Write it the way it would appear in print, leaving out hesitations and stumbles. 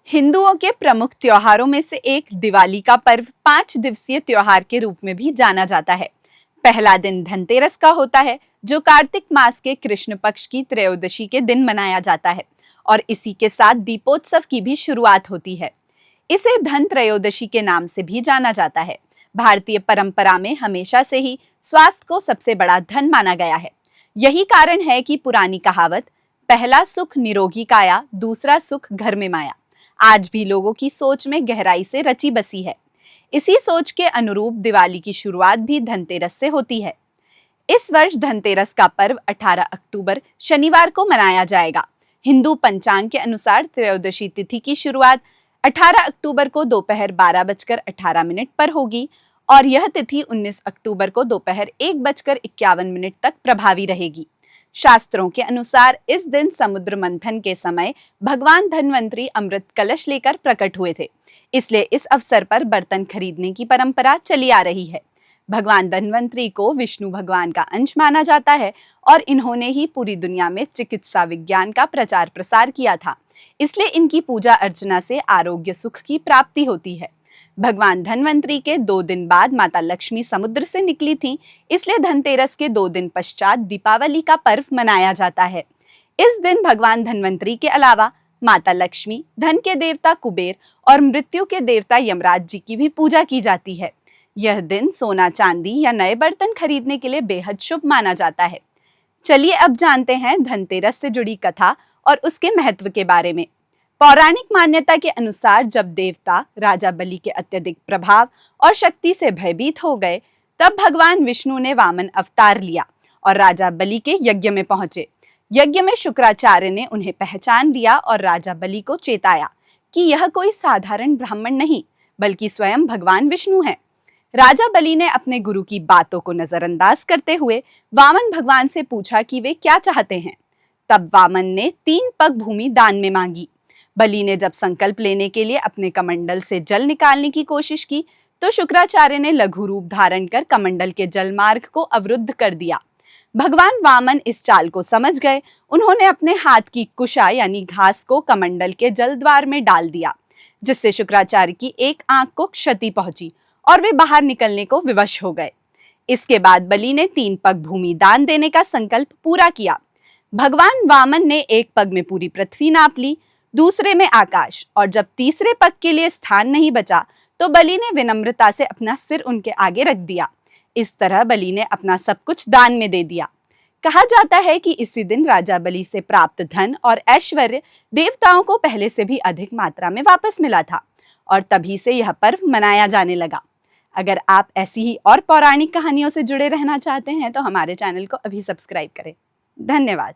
हिंदुओं के प्रमुख त्योहारों में से एक दिवाली का पर्व 5 दिवसीय त्योहार के रूप में भी जाना जाता है। पहला दिन धनतेरस का होता है, जो कार्तिक मास के कृष्ण पक्ष की त्रयोदशी के दिन मनाया जाता है और इसी के साथ दीपोत्सव की भी शुरुआत होती है। इसे धन त्रयोदशी के नाम से भी जाना जाता है। भारतीय परंपरा में हमेशा से ही स्वास्थ्य को सबसे बड़ा धन माना गया है। यही कारण है कि पुरानी कहावत पहला सुख निरोगी काया, दूसरा सुख घर में माया आज भी लोगों की सोच में गहराई से रची बसी है। इसी सोच के अनुरूप दिवाली की शुरुआत भी धनतेरस से होती है। इस वर्ष धनतेरस का पर्व 18 अक्टूबर शनिवार को मनाया जाएगा। हिंदू पंचांग के अनुसार त्रयोदशी तिथि की शुरुआत 18 अक्टूबर को दोपहर 12:18 पर होगी और यह तिथि 19 अक्टूबर को दोपहर 1:51 तक प्रभावी रहेगी। शास्त्रों के अनुसार इस दिन समुद्र मंथन के समय भगवान धन्वंतरी अमृत कलश लेकर प्रकट हुए थे, इसलिए इस अवसर पर बर्तन खरीदने की परंपरा चली आ रही है। भगवान धन्वंतरी को विष्णु भगवान का अंश माना जाता है और इन्होंने ही पूरी दुनिया में चिकित्सा विज्ञान का प्रचार प्रसार किया था, इसलिए इनकी पूजा अर्चना से आरोग्य सुख की प्राप्ति होती है। भगवान धन्वंतरी के 2 दिन बाद माता लक्ष्मी समुद्र से निकली थीं, इसलिए धनतेरस के 2 दिन पश्चात दीपावली का पर्व मनाया जाता है। इस दिन भगवान धन्वंतरी के अलावा माता लक्ष्मी, धन के देवता कुबेर और मृत्यु के देवता यमराज जी की भी पूजा की जाती है। यह दिन सोना चांदी या नए बर्तन खरीदने के लिए बेहद शुभ माना जाता है। चलिए अब जानते हैं धनतेरस से जुड़ी कथा और उसके महत्व के बारे में। पौराणिक मान्यता के अनुसार जब देवता राजा बलि के अत्यधिक प्रभाव और शक्ति से भयभीत हो गए, तब भगवान विष्णु ने वामन अवतार लिया और राजा बलि के यज्ञ में पहुंचे। यज्ञ में शुक्राचार्य ने उन्हें पहचान लिया और राजा बलि को चेताया कि यह कोई साधारण ब्राह्मण नहीं, बल्कि स्वयं भगवान विष्णु है। राजा बलि ने अपने गुरु की बातों को नजरअंदाज करते हुए वामन भगवान से पूछा कि वे क्या चाहते हैं। तब वामन ने 3 पग भूमि दान में मांगी। बलि ने जब संकल्प लेने के लिए अपने कमंडल से जल निकालने की कोशिश की, तो शुक्राचार्य ने लघु रूप धारण कर कमंडल के जल मार्ग को अवरुद्ध कर दिया। भगवान वामन इस चाल को समझ गए। उन्होंने अपने हाथ की कुशा यानी घास को कमंडल के जल द्वार में डाल दिया, जिससे शुक्राचार्य की एक आंख को क्षति पहुंची और वे बाहर निकलने को विवश हो गए। इसके बाद बलि ने 3 पग भूमि दान देने का संकल्प पूरा किया। भगवान वामन ने एक पग में पूरी पृथ्वी नाप ली, दूसरे में आकाश, और जब तीसरे पग के लिए स्थान नहीं बचा तो बलि ने विनम्रता से अपना सिर उनके आगे रख दिया। इस तरह बलि ने अपना सब कुछ दान में दे दिया। कहा जाता है कि इसी दिन राजा बलि से प्राप्त धन और ऐश्वर्य देवताओं को पहले से भी अधिक मात्रा में वापस मिला था और तभी से यह पर्व मनाया जाने लगा। अगर आप ऐसी ही और पौराणिक कहानियों से जुड़े रहना चाहते हैं तो हमारे चैनल को अभी सब्सक्राइब करें। धन्यवाद।